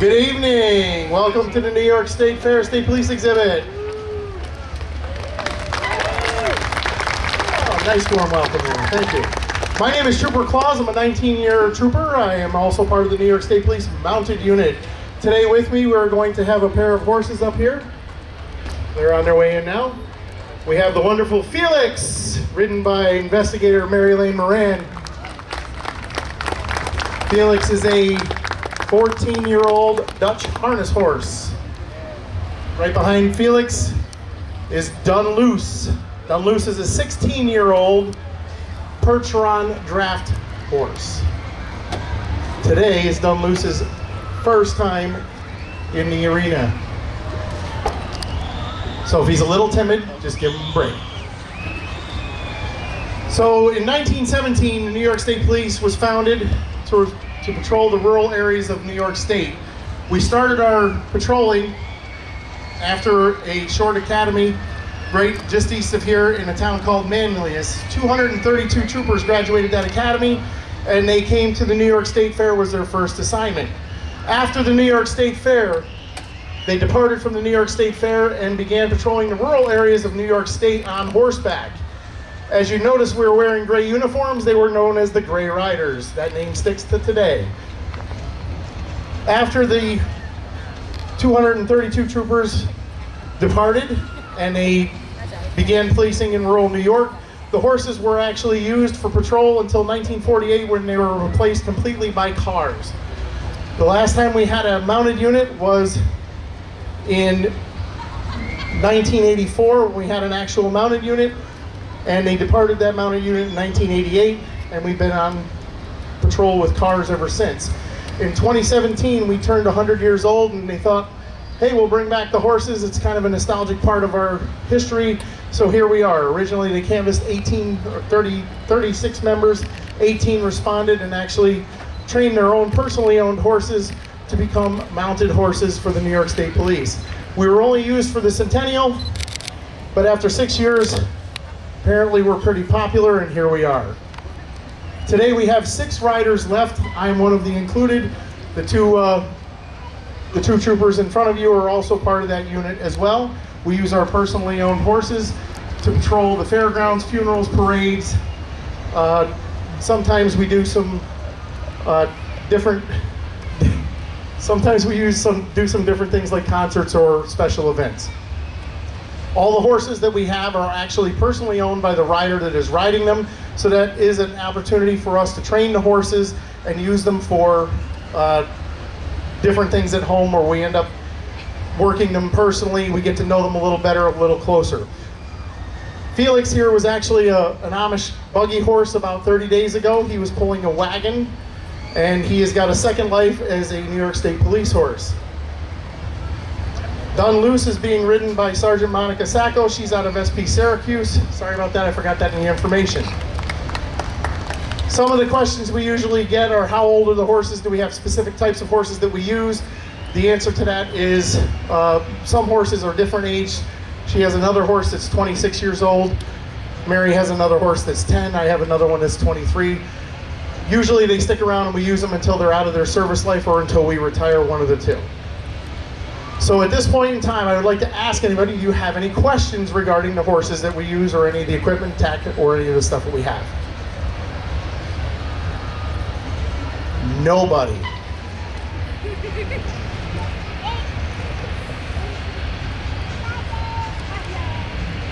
Good evening. Welcome to the New York State Fair State Police Exhibit. Oh, nice warm welcome here. Thank you. My name is Trooper Claus. I'm a 19-year trooper. I am also part of the New York State Police Mounted Unit. Today with me, we're going to have a pair of horses up here. They're on their way in now. We have the wonderful Felix, ridden by investigator Mary Lane Moran. Felix is a 14-year-old Dutch harness horse. Right behind Felix is Dunluce. Dunluce is a 16-year-old Percheron draft horse. Today is Dunluce's first time in the arena. So if he's a little timid, just give him a break. So in 1917, the New York State Police was founded to patrol the rural areas of New York State. We started our patrolling after a short academy right just east of here in a town called Manlius. 232 troopers graduated that academy, and they came to the New York State Fair was their first assignment. After the New York State Fair, they departed from the New York State Fair and began patrolling the rural areas of New York State on horseback. As you notice, we were wearing gray uniforms. They were known as the Gray Riders. That name sticks to today. After the 232 troopers departed and they began policing in rural New York, the horses were actually used for patrol until 1948 when they were replaced completely by cars. The last time we had a mounted unit was in 1984 when we had an actual mounted unit, and they departed that mounted unit in 1988, and we've been on patrol with cars ever since. In 2017, we turned 100 years old, and they thought, hey, we'll bring back the horses. It's kind of a nostalgic part of our history, so here we are. Originally, they canvassed 36 members, 18 responded, and actually trained their own personally owned horses to become mounted horses for the New York State Police. We were only used for the centennial, but after 6 years, apparently we're pretty popular, and here we are. Today we have 6 riders left. I am one of the included. The two troopers in front of you are also part of that unit as well. We use our personally owned horses to patrol the fairgrounds, funerals, parades. Sometimes we do some different. Sometimes we do some different things like concerts or special events. All the horses that we have are actually personally owned by the rider that is riding them, so that is an opportunity for us to train the horses and use them for different things at home, where we end up working them personally. We get to know them a little better, a little closer. Felix here was actually an Amish buggy horse about 30 days ago. He was pulling a wagon, and he has got a second life as a New York State Police horse. Dunluce is being ridden by Sergeant Monica Sacco. She's out of SP Syracuse. Sorry about that, I forgot that in the information. Some of the questions we usually get are, how old are the horses? Do we have specific types of horses that we use? The answer to that is some horses are different age. She has another horse that's 26 years old. Mary has another horse that's 10. I have another one that's 23. Usually they stick around and we use them until they're out of their service life or until we retire one of the two. So at this point in time, I would like to ask anybody, do you have any questions regarding the horses that we use or any of the equipment, tactic, or any of the stuff that we have? Nobody.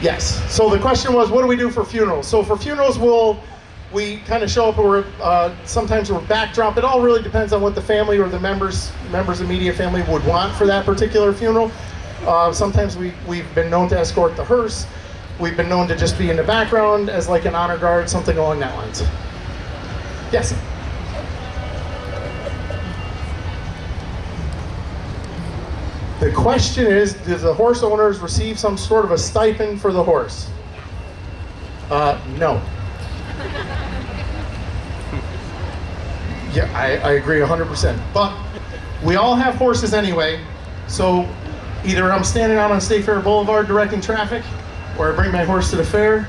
Yes, so the question was, what do we do for funerals? So for funerals, we kind of show up, or sometimes we're backdrop. It all really depends on what the family or the members of immediate family would want for that particular funeral. Sometimes we've been known to escort the hearse. We've been known to just be in the background as like an honor guard, something along that lines. Yes? The question is, do the horse owners receive some sort of a stipend for the horse? No. Yeah, I agree 100%. But we all have horses anyway, so either I'm standing out on State Fair Boulevard directing traffic, or I bring my horse to the fair,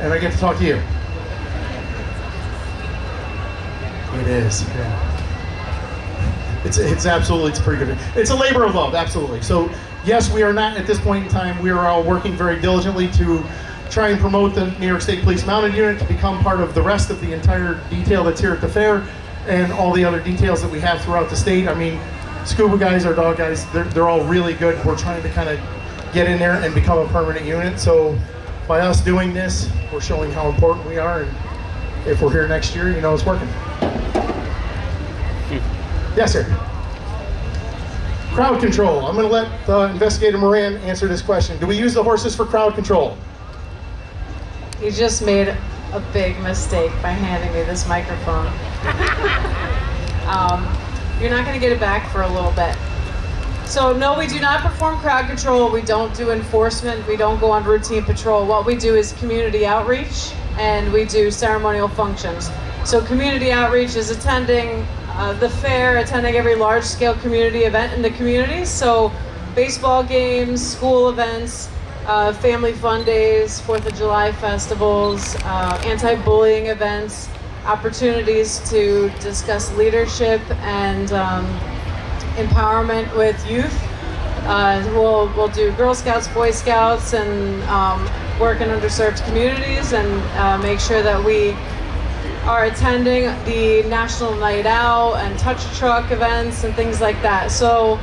and I get to talk to you. It is, yeah. It's absolutely, it's pretty good. It's a labor of love, absolutely. So yes, we are not at this point in time, we are all working very diligently to try and promote the New York State Police Mounted Unit to become part of the rest of the entire detail that's here at the fair and all the other details that we have throughout the state. I mean, scuba guys, our dog guys, they're all really good. We're trying to kind of get in there and become a permanent unit. So by us doing this, we're showing how important we are, and if we're here next year, you know it's working. Yes, sir. Crowd control. I'm going to let Investigator Moran answer this question. Do we use the horses for crowd control? You just made a big mistake by handing me this microphone. You're not going to get it back for a little bit. So no, we do not perform crowd control. We don't do enforcement. We don't go on routine patrol. What we do is community outreach, and we do ceremonial functions. So community outreach is attending the fair, attending every large-scale community event in the community. So baseball games, school events, family fun days, 4th of July festivals, anti-bullying events, opportunities to discuss leadership and empowerment with youth. We'll do Girl Scouts, Boy Scouts, and work in underserved communities, and make sure that we are attending the National Night Out and Touch a Truck events and things like that. So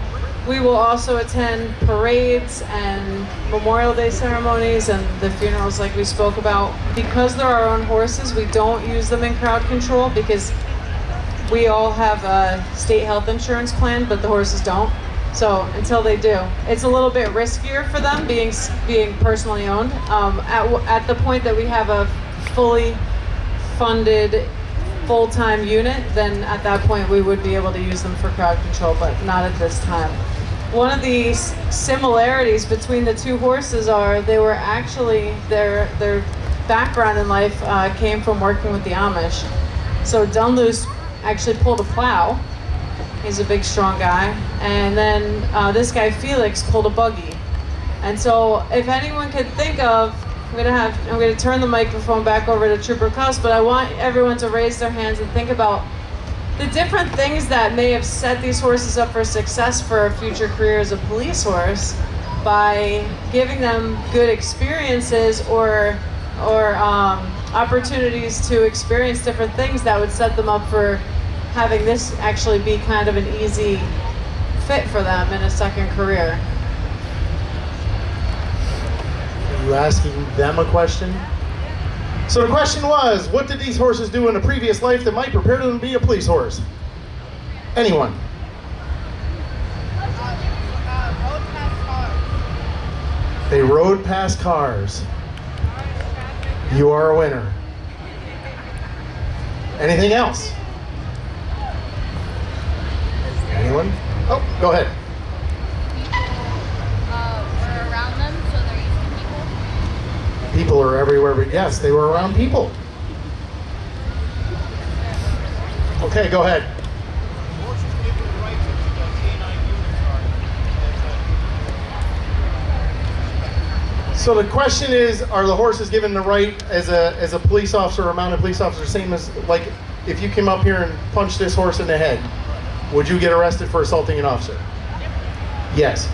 we will also attend parades and Memorial Day ceremonies and the funerals like we spoke about. Because they're our own horses, we don't use them in crowd control because we all have a state health insurance plan, but the horses don't. So until they do, it's a little bit riskier for them being personally owned. At the point that we have a fully funded full-time unit, then at that point we would be able to use them for crowd control, but not at this time. One of the similarities between the two horses are they were actually, their background in life came from working with the Amish. So Dunluce actually pulled a plow. He's a big, strong guy. And then this guy, Felix, pulled a buggy. And so if anyone could think of, I'm gonna turn the microphone back over to Trooper Cuss, but I want everyone to raise their hands and think about the different things that may have set these horses up for success for a future career as a police horse by giving them good experiences or opportunities to experience different things that would set them up for having this actually be kind of an easy fit for them in a second career. Are you asking them a question? So the question was, what did these horses do in a previous life that might prepare them to be a police horse? Anyone? Rode past cars. They rode past cars. You are a winner. Anything else? Anyone? Oh, go ahead. Were around them, so they're used to people. People are everywhere, but yes, they were around people. Okay, go ahead. Horses given the right to the canine units are. So the question is, are the horses given the right as a police officer or a mounted police officer, same as like if you came up here and punched this horse in the head, would you get arrested for assaulting an officer? Yes.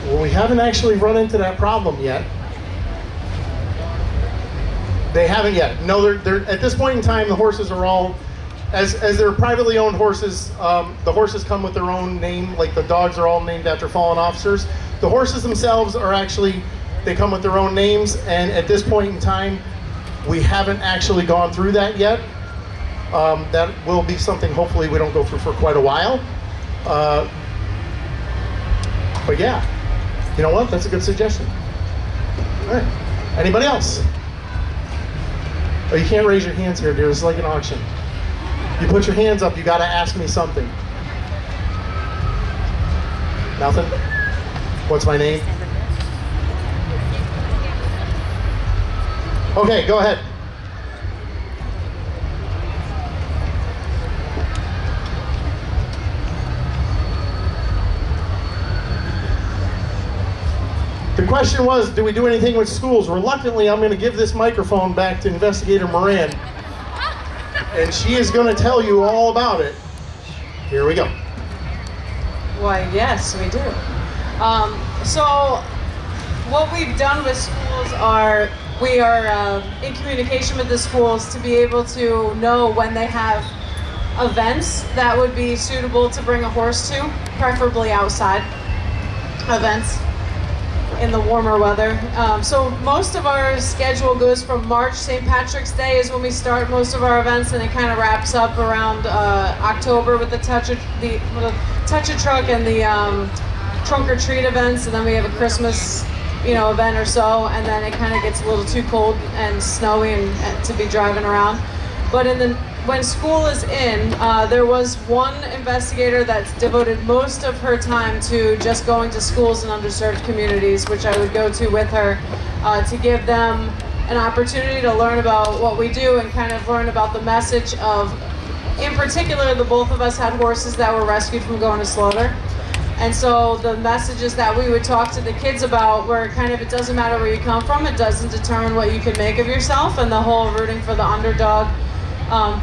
Well, we haven't actually run into that problem yet. They haven't yet. No, they're at this point in time, the horses are all, as they're privately owned horses, the horses come with their own name, like the dogs are all named after fallen officers. The horses themselves are actually, they come with their own names, and at this point in time, we haven't actually gone through that yet. That will be something hopefully we don't go through for quite a while. But yeah, you know what? That's a good suggestion. All right. Anybody else? Oh, you can't raise your hands here, dear. It's like an auction. You put your hands up, you got to ask me something. Nothing? What's my name? Okay, go ahead. The question was, do we do anything with schools? Reluctantly, I'm going to give this microphone back to Investigator Moran. and she is going to tell you all about it. Here we go. Why, yes, we do. So what we've done with schools are we are in communication with the schools to be able to know when they have events that would be suitable to bring a horse to, preferably outside events in the warmer weather. So most of our schedule goes from March. St. Patrick's Day is when we start most of our events, and it kind of wraps up around October with the Touch a Truck and the Trunk or Treat events, and then we have a Christmas, event or so, and then it kind of gets a little too cold and snowy and to be driving around. But when school is in, there was one investigator that's devoted most of her time to just going to schools in underserved communities, which I would go to with her to give them an opportunity to learn about what we do and kind of learn about the message of, in particular, the both of us had horses that were rescued from going to slaughter. And so the messages that we would talk to the kids about were kind of, it doesn't matter where you come from, it doesn't determine what you can make of yourself, and the whole rooting for the underdog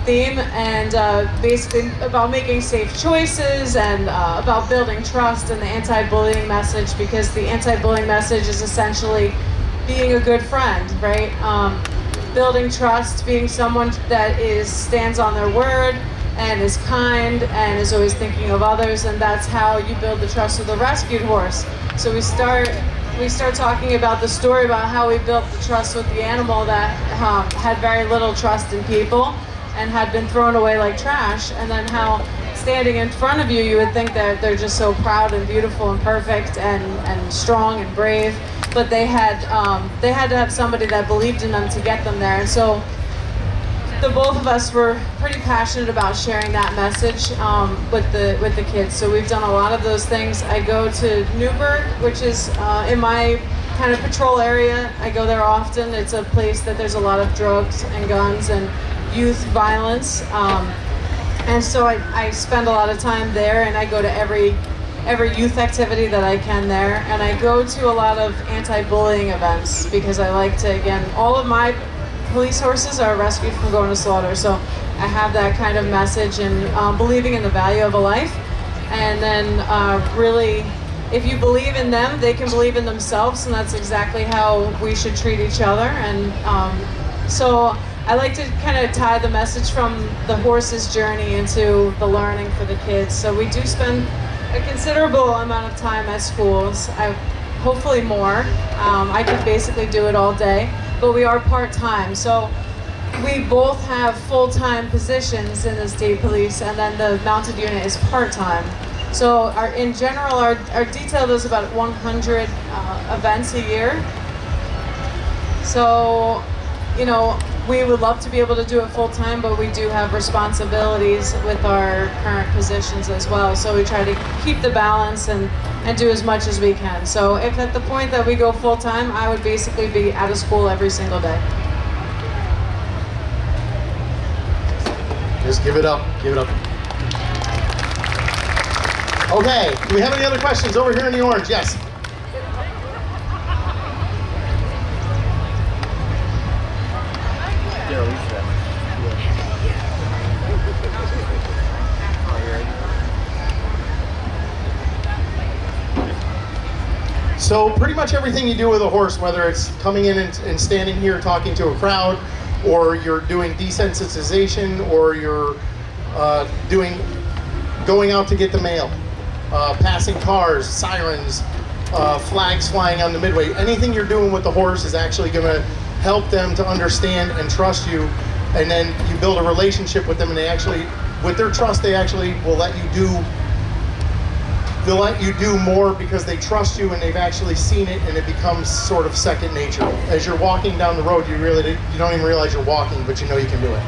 theme, and basically about making safe choices and about building trust and the anti-bullying message, because the anti-bullying message is essentially being a good friend, right? Building trust, being someone that stands on their word and is kind and is always thinking of others, and that's how you build the trust with a rescued horse. So we start talking about the story about how we built the trust with the animal that had very little trust in people and had been thrown away like trash, and then how standing in front of you, you would think that they're just so proud and beautiful and perfect and strong and brave, but they had to have somebody that believed in them to get them there. And so the both of us were pretty passionate about sharing that message with the kids. So we've done a lot of those things. I go to Newburgh, which is in my kind of patrol area. I go there often. It's a place that there's a lot of drugs and guns and youth violence. And so I spend a lot of time there, and I go to every youth activity that I can there. And I go to a lot of anti-bullying events because I like to, again, all of my police horses are rescued from going to slaughter. So I have that kind of message and believing in the value of a life. And then really, if you believe in them, they can believe in themselves, and that's exactly how we should treat each other. And so I like to kind of tie the message from the horse's journey into the learning for the kids. So we do spend a considerable amount of time at schools, hopefully more. I could basically do it all day, but we are part-time. So we both have full-time positions in the state police, and then the mounted unit is part-time. So in general, our detail does about 100 events a year. So, we would love to be able to do it full time, but we do have responsibilities with our current positions as well. So we try to keep the balance and do as much as we can. So if at the point that we go full time, I would basically be out of school every single day. Just give it up. Give it up. Okay, do we have any other questions over here in the orange? Yes. So pretty much everything you do with a horse, whether it's coming in and standing here talking to a crowd, or you're doing desensitization, or you're going out to get the mail, passing cars, sirens, flags flying on the midway, anything you're doing with the horse is actually going to help them to understand and trust you, and then you build a relationship with them, and they actually, with their trust, they actually will let you do more because they trust you and they've actually seen it, and it becomes sort of second nature. As you're walking down the road, you don't even realize you're walking, but you know you can do it.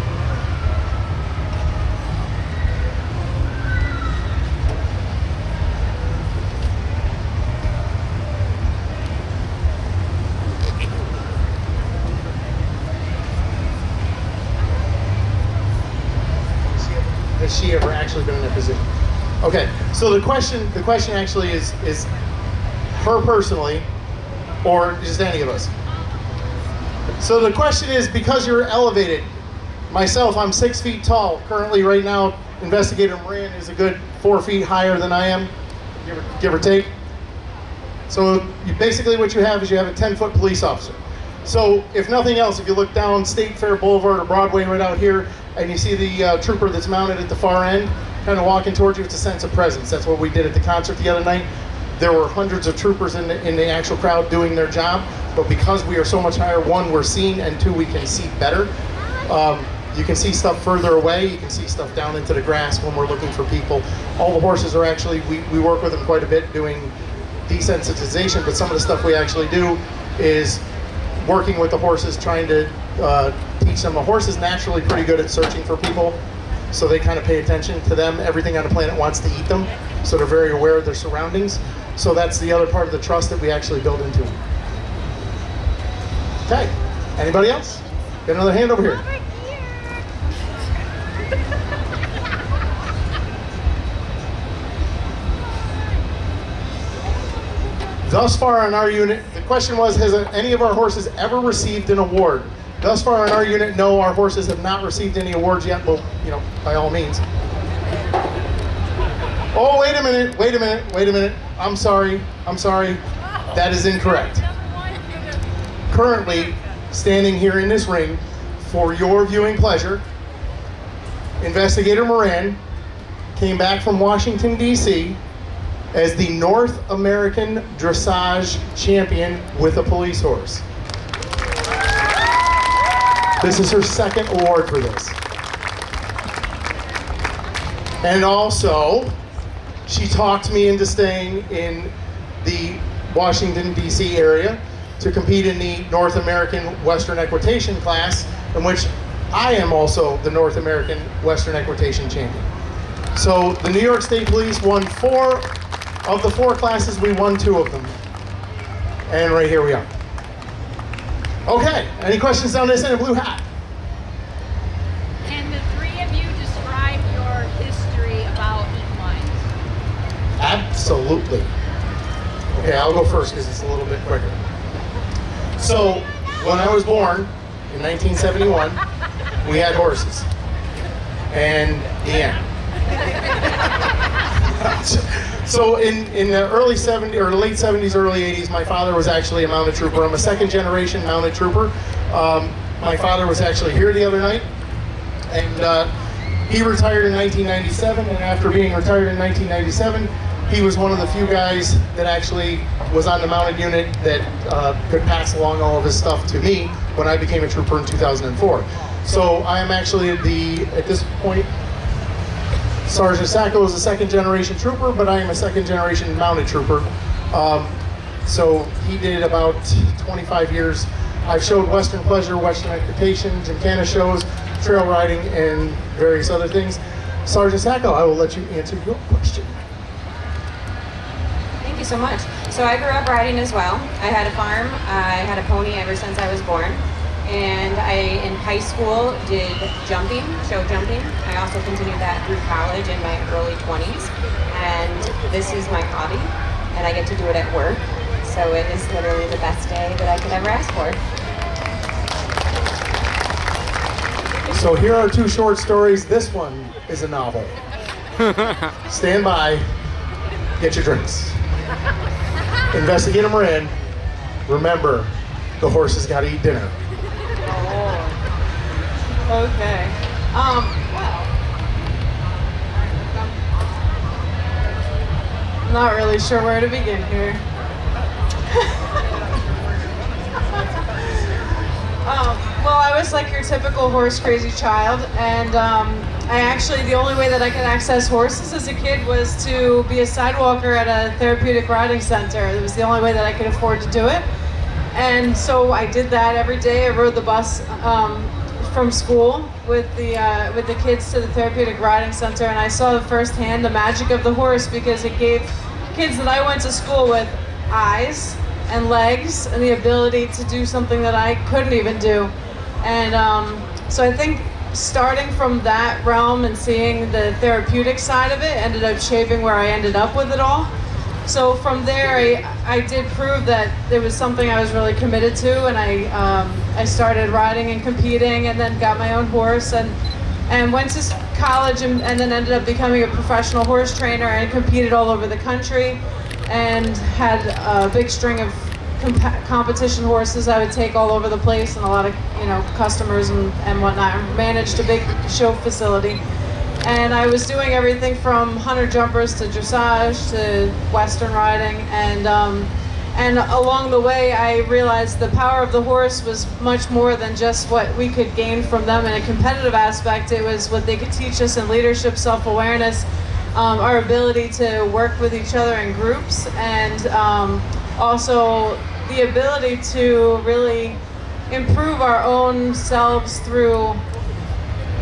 Has she ever actually been in that position? Okay, so the question actually is her personally, or just any of us. So the question is, because you're elevated, Myself, I'm 6 feet tall. Currently, right now, Investigator Moran is a good 4 feet higher than I am, give or take. So basically what you have is you have a 10-foot police officer. So if nothing else, if you look down State Fair Boulevard or Broadway right out here, and you see the trooper that's mounted at the far end, kind of walking towards you, it's a sense of presence. That's what we did at the concert the other night. There were hundreds of troopers in the actual crowd doing their job, but because we are so much higher, one, we're seen, and two, we can see better. You can see stuff further away, you can see stuff down into the grass when we're looking for people. All the horses are actually, we work with them quite a bit doing desensitization, but some of the stuff we actually do is working with the horses, trying to teach them. The horse is naturally pretty good at searching for people, so they kind of pay attention to them. Everything on the planet wants to eat them, so they're very aware of their surroundings. So that's the other part of the trust that we actually build into them. Okay, anybody else? Got another hand over here. Thus far in our unit, the question was, has any of our horses ever received an award? Thus far in our unit, no, our horses have not received any awards yet. Well, you know, by all means. Oh, wait a minute. I'm sorry. That is incorrect. Currently, standing here in this ring, for your viewing pleasure, Investigator Moran came back from Washington, D.C. as the North American Dressage Champion with a police horse. This is her second award for this. And also, she talked me into staying in the Washington, D.C. area to compete in the North American Western Equitation class, in which I am also the North American Western Equitation Champion. So the New York State Police won 4 of the 4 classes, we won 2 of them. And right here we are. Okay, any questions on this in a blue hat? Can the 3 of you describe your history about equines? Absolutely. Okay, I'll go first because it's a little bit quicker. So, when I was born in 1971, we had horses. And the end. So in the early 70s, or late 70s, early 80s, my father was actually a mounted trooper. I'm a second generation mounted trooper. My father was actually here the other night, and he retired in 1997, and after being retired in 1997, he was one of the few guys that actually was on the mounted unit that could pass along all of his stuff to me when I became a trooper in 2004. So I am actually at this point, Sergeant Sacco is a second generation trooper, but I am a second generation mounted trooper. So he did about 25 years. I've showed Western Pleasure, Western Equitation, Gymkhana shows, trail riding, and various other things. Sergeant Sacco, I will let you answer your question. Thank you so much. So I grew up riding as well. I had a farm. I had a pony ever since I was born. And I, in high school, did jumping, show jumping. I also continued that through college in my early 20s. And this is my hobby, and I get to do it at work. So it is literally the best day that I could ever ask for. So here are 2 short stories. This one is a novel. Stand by, get your drinks. Investigator Moran, remember, the horses gotta eat dinner. Okay. Well. I'm not really sure where to begin here. Well, I was like your typical horse crazy child, and I actually, the only way that I could access horses as a kid was to be a sidewalker at a therapeutic riding center. It was the only way that I could afford to do it. And so I did that every day. I rode the bus from school with the kids to the therapeutic riding center, and I saw firsthand the magic of the horse, because it gave kids that I went to school with eyes and legs and the ability to do something that I couldn't even do. And so I think starting from that realm and seeing the therapeutic side of it ended up shaping where I ended up with it all. So from there, I did prove that there was something I was really committed to, and I I started riding and competing, and then got my own horse, and went to college, and then ended up becoming a professional horse trainer and competed all over the country, and had a big string of competition horses I would take all over the place, and a lot of customers and whatnot. I managed a big show facility, and I was doing everything from hunter jumpers to dressage to western riding, and along the way I realized the power of the horse was much more than just what we could gain from them in a competitive aspect. It was what they could teach us in leadership, self-awareness, our ability to work with each other in groups, and also the ability to really improve our own selves through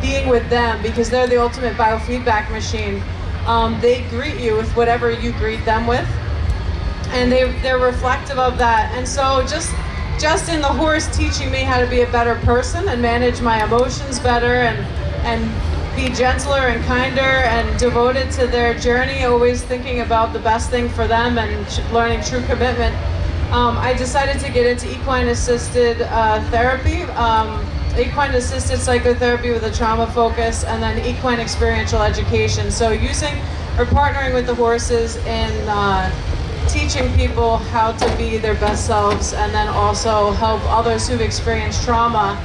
being with them, because they're the ultimate biofeedback machine. They greet you with whatever you greet them with, and they're reflective of that. And so just in the horse teaching me how to be a better person and manage my emotions better, and be gentler and kinder and devoted to their journey, always thinking about the best thing for them and learning true commitment. I decided to get into equine-assisted therapy, equine-assisted psychotherapy with a trauma focus, and then equine experiential education. So using or partnering with the horses in teaching people how to be their best selves, and then also help others who've experienced trauma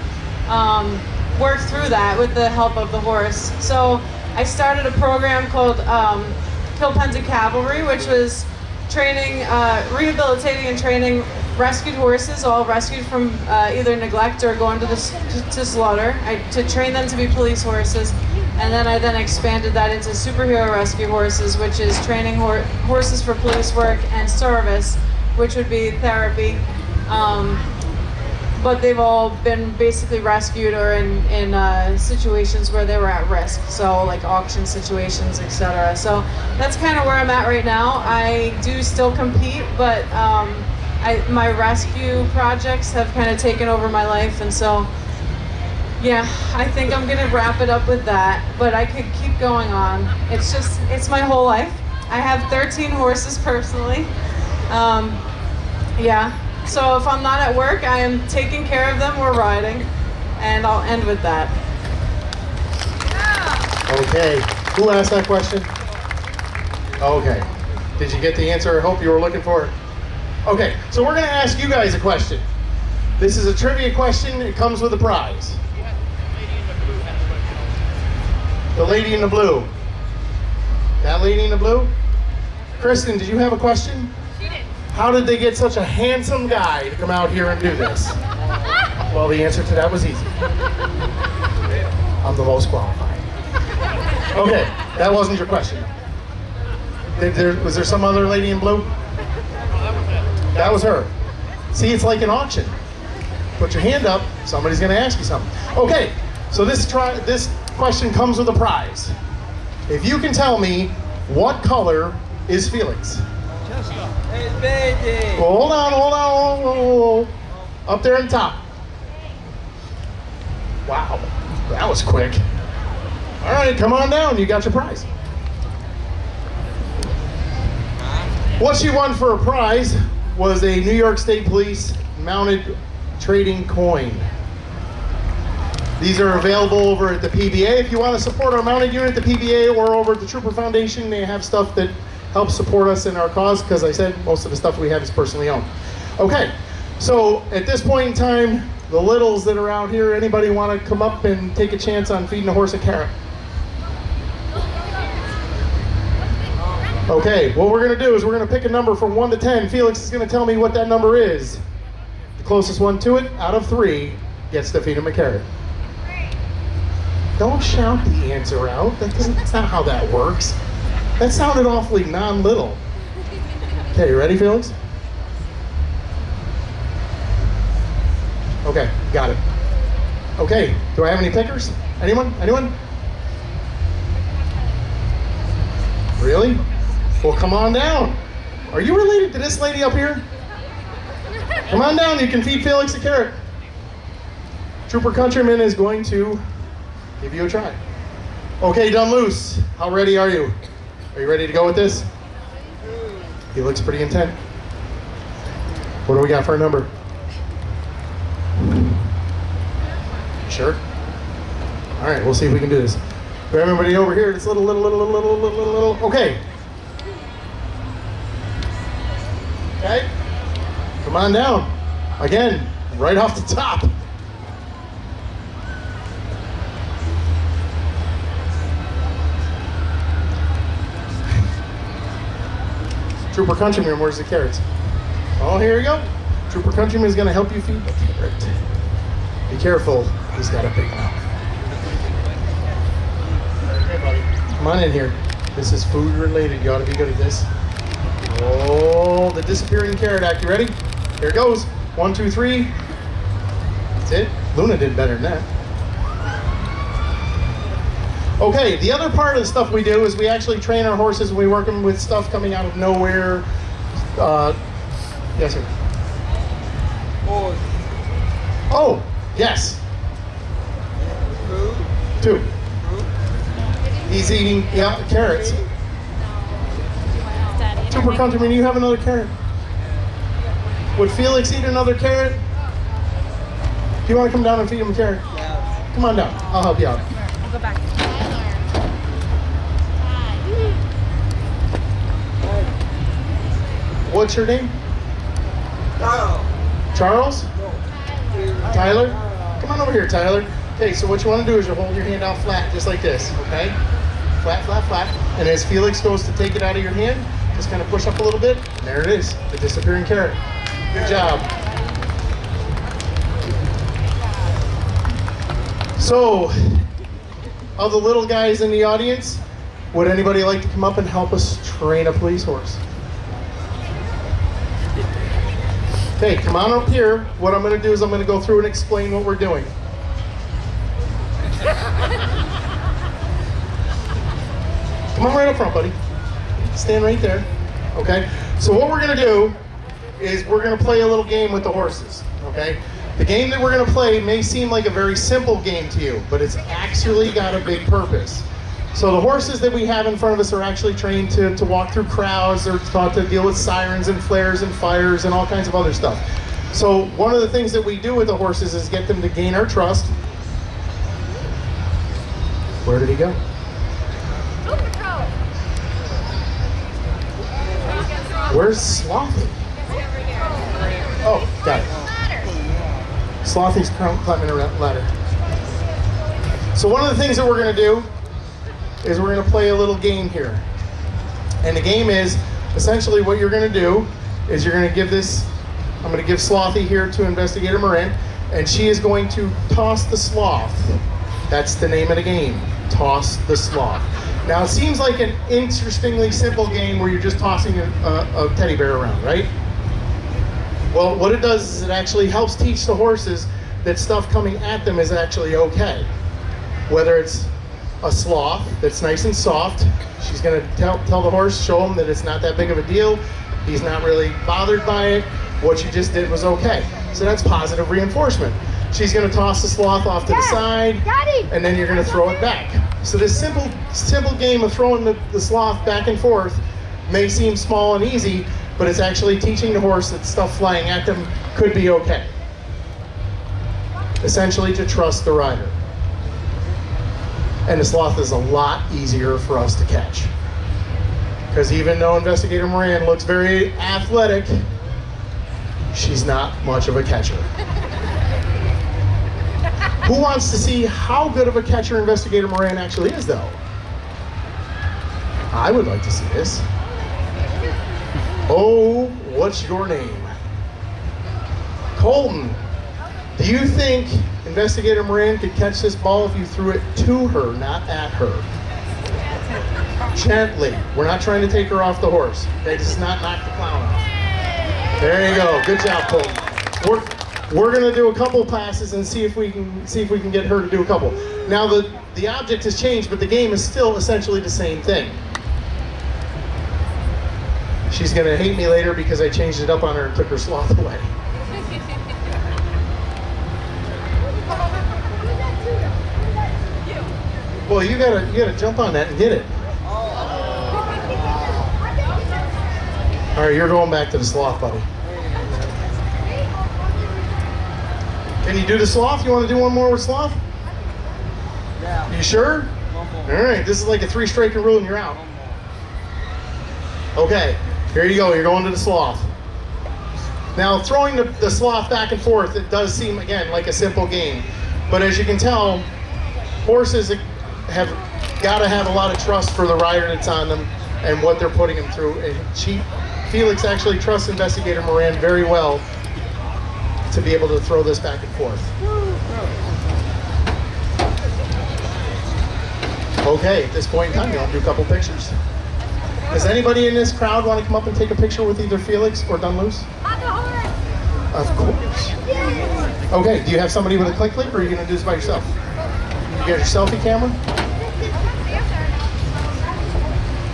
work through that with the help of the horse. So I started a program called Kilpenza Cavalry, which was training, rehabilitating and training rescued horses, all rescued from either neglect or going to slaughter, to train them to be police horses. And then I expanded that into superhero rescue horses, which is training horses for police work, and service, which would be therapy. But they've all been basically rescued or in situations where they were at risk, so like auction situations, etc. So that's kind of where I'm at right now. I do still compete, but my rescue projects have kind of taken over my life, and so yeah, I think I'm gonna wrap it up with that, but I could keep going on. It's my whole life. I have 13 horses personally. Yeah. So if I'm not at work, I am taking care of them or riding, and I'll end with that. Okay, who asked that question? Okay, did you get the answer I hope you were looking for? Okay, so we're gonna ask you guys a question. This is a trivia question, it comes with a prize. The lady in the blue. That lady in the blue? Kristen, did you have a question? How did they get such a handsome guy to come out here and do this? Well, the answer to that was easy. I'm the most qualified. Okay, that wasn't your question. Was there some other lady in blue? That was her. See, it's like an auction. Put your hand up, somebody's gonna ask you something. Okay, so this question comes with a prize. If you can tell me what color is Felix? Hold on. Up there on top. Wow, that was quick. All right, come on down, you got your prize. What she won for a prize was a New York State Police mounted trading coin. These are available over at the PBA. If you want to support our mounted unit at the PBA or over at the Trooper Foundation, they have stuff that helps support us in our cause, because I said most of the stuff we have is personally owned. Okay, so at this point in time, the littles that are out here, anybody want to come up and take a chance on feeding a horse a carrot? Okay, what we're going to do is we're going to pick a number from 1 to 10. Felix is going to tell me what that number is. The closest one to it, out of 3, gets to feed him a carrot. Don't shout the answer out. That's not how that works. That sounded awfully non-little. Okay, you ready, Felix? Okay, got it. Okay, do I have any pickers? Anyone? Really? Well, come on down. Are you related to this lady up here? Come on down, you can feed Felix a carrot. Trooper Countryman is going to give you a try. Okay, done loose. How ready are you? Are you ready to go with this? He looks pretty intent. What do we got for a number? Sure. All right, we'll see if we can do this. For everybody over here, it's little. Okay. Okay. Come on down. Again, right off the top. Trooper Countryman, where's the carrots? Oh, here you go. Trooper Countryman is going to help you feed the carrot. Be careful, he's got a big mouth. Okay, buddy. Come on in here. This is food related. You ought to be good at this. Oh, the disappearing carrot act. You ready? Here it goes. 1, 2, 3. That's it. Luna did better than that. Okay, the other part of the stuff we do is we actually train our horses and we work them with stuff coming out of nowhere. Yes, sir. Oh, yes. 2. He's eating, carrots. Trooper Countryman, you have another carrot. Would Felix eat another carrot? Do you want to come down and feed him a carrot? Come on down. I'll help you out. I'll go back. What's your name? Charles? Tyler? Come on over here, Tyler. Okay, so what you want to do is you hold your hand out flat, just like this, okay? Flat, flat, flat. And as Felix goes to take it out of your hand, just kind of push up a little bit. And there it is, the disappearing carrot. Good job. So, of the little guys in the audience, would anybody like to come up and help us train a police horse? Okay, come on up here. What I'm going to do is I'm going to go through and explain what we're doing. Come on right up front, buddy. Stand right there. Okay? So what we're going to do is we're going to play a little game with the horses. Okay? The game that we're going to play may seem like a very simple game to you, but it's actually got a big purpose. So the horses that we have in front of us are actually trained to walk through crowds. They're taught to deal with sirens and flares and fires and all kinds of other stuff. So one of the things that we do with the horses is get them to gain our trust. Where did he go? Where's Slothy? Oh, got it. Slothy's climbing a ladder. So one of the things that we're going to do is we're going to play a little game here. And the game is, essentially what you're going to do is you're going to give this, I'm going to give Slothy here to Investigator Moran, and she is going to toss the sloth. That's the name of the game, toss the sloth. Now it seems like an interestingly simple game where you're just tossing a teddy bear around, right? Well, what it does is it actually helps teach the horses that stuff coming at them is actually okay. Whether it's a sloth that's nice and soft, she's going to tell the horse, show him that it's not that big of a deal. He's not really bothered by it. What you just did was okay. So that's positive reinforcement. She's going to toss the sloth off to the side, and then you're going to throw it back. So this simple game of throwing the sloth back and forth may seem small and easy, but it's actually teaching the horse that stuff flying at them could be okay. Essentially to trust the rider. And the sloth is a lot easier for us to catch. Because even though Investigator Moran looks very athletic, she's not much of a catcher. Who wants to see how good of a catcher Investigator Moran actually is, though? I would like to see this. Oh, what's your name? Colton. Do you think Investigator Moran could catch this ball if you threw it to her, not at her? Gently. We're not trying to take her off the horse. Okay, this is not knock the clown off. There you go. Good job, Colton. We're going to do a couple passes and see if we can get her to do a couple. Now the object has changed, but the game is still essentially the same thing. She's going to hate me later because I changed it up on her and took her sloth away. Well, you gotta jump on that and get it. All right, you're going back to the sloth, buddy. Can you do the sloth? You want to do one more with sloth? Yeah. You sure? One more. All right, this is like a 3-striker rule and you're out. One more. Okay, here you go. You're going to the sloth. Now, throwing the sloth back and forth, it does seem, again, like a simple game. But as you can tell, horses have got to have a lot of trust for the rider that's on them and what they're putting them through. And Felix actually trusts Investigator Moran very well to be able to throw this back and forth. Okay, at this point in time, you want to do a couple pictures? Does anybody in this crowd want to come up and take a picture with either Felix or Dunluce? Of course. Okay, do you have somebody with a click clip or are you going to do this by yourself? You got your selfie camera?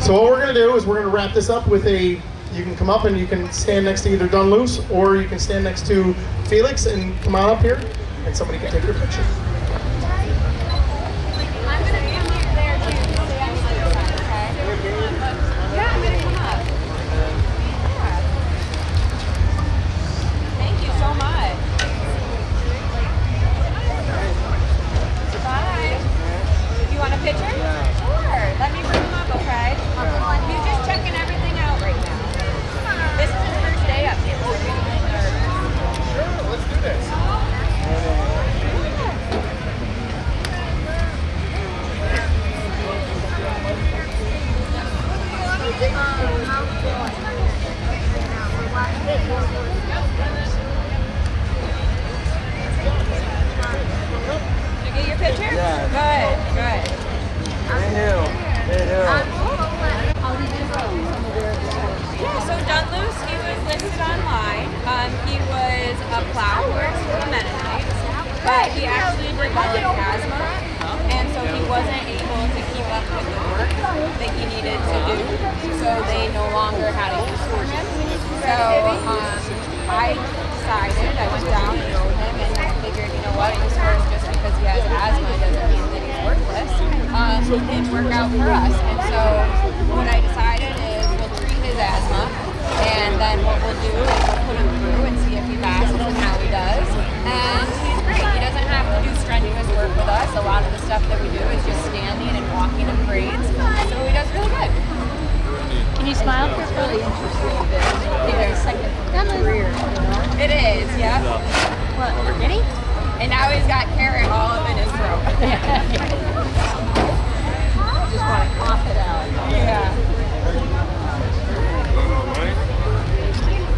So what we're going to do is we're going to wrap this up with you can come up and you can stand next to either Dunluce or you can stand next to Felix and come on up here and somebody can take your picture. I'm gonna come up there too. Stay on the other side, okay? Yeah, I'm gonna come up. Yeah. Thank you so much. Bye. You want a picture? Yeah. Sure. Let me bring him up, okay? He's just checking everything out right now. This is his first day up here. So he's a little nervous. Sure, let's do this. Did you get your picture? Yeah. Good, good. Yeah, so Dunluce, he was listed online. He was a plow horse for the Mennonites, but he actually developed asthma, and so he wasn't able to keep up with the work that he needed to do, so they no longer had a use for him. So I decided, I went down and rode him, and I figured, you know what, this horse, just because he has asthma doesn't mean that he's worthless. He did work out for us, and so what I decided is we'll treat his asthma, and then what we'll do is we'll put him through and see if he passes and how he does. And he's great. He doesn't have to do strenuous work with us. A lot of the stuff that we do is just standing and walking in grades. So he does really good. Can you smile? It's really interesting. It's like a career. It is, yeah. What? Ready? And now he's got carrot all up in his throat. Just want to cough it out. Yeah.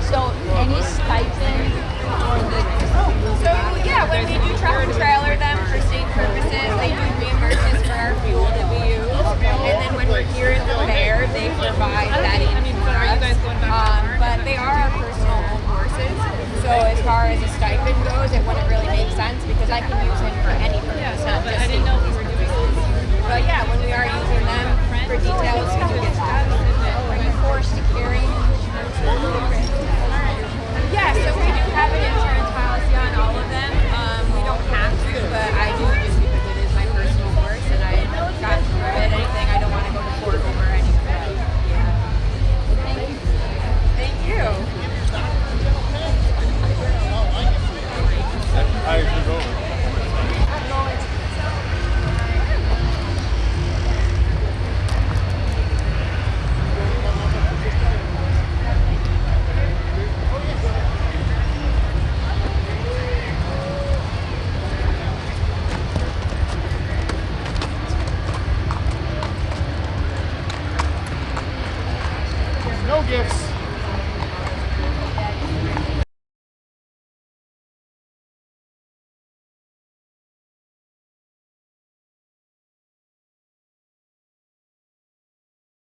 So, any stipend for the? So yeah, when we do truck and trailer them for state purposes, they do reimburse us for our fuel that we use. And then when we're here at the fair, they provide that in for us. But they are our personal owned horses. So as far as a stipend goes, it wouldn't really make sense because I can use him for any purpose, not just state purposes. But yeah, when we are using them for details, we do get that. Are you forced to carry insurance? Yeah, so we do have an insurance policy on all of them. We don't have to, but I do just because it is my personal horse and I got through it. Anything I don't want to go to court over anything. Yeah. Thank you. No gifts.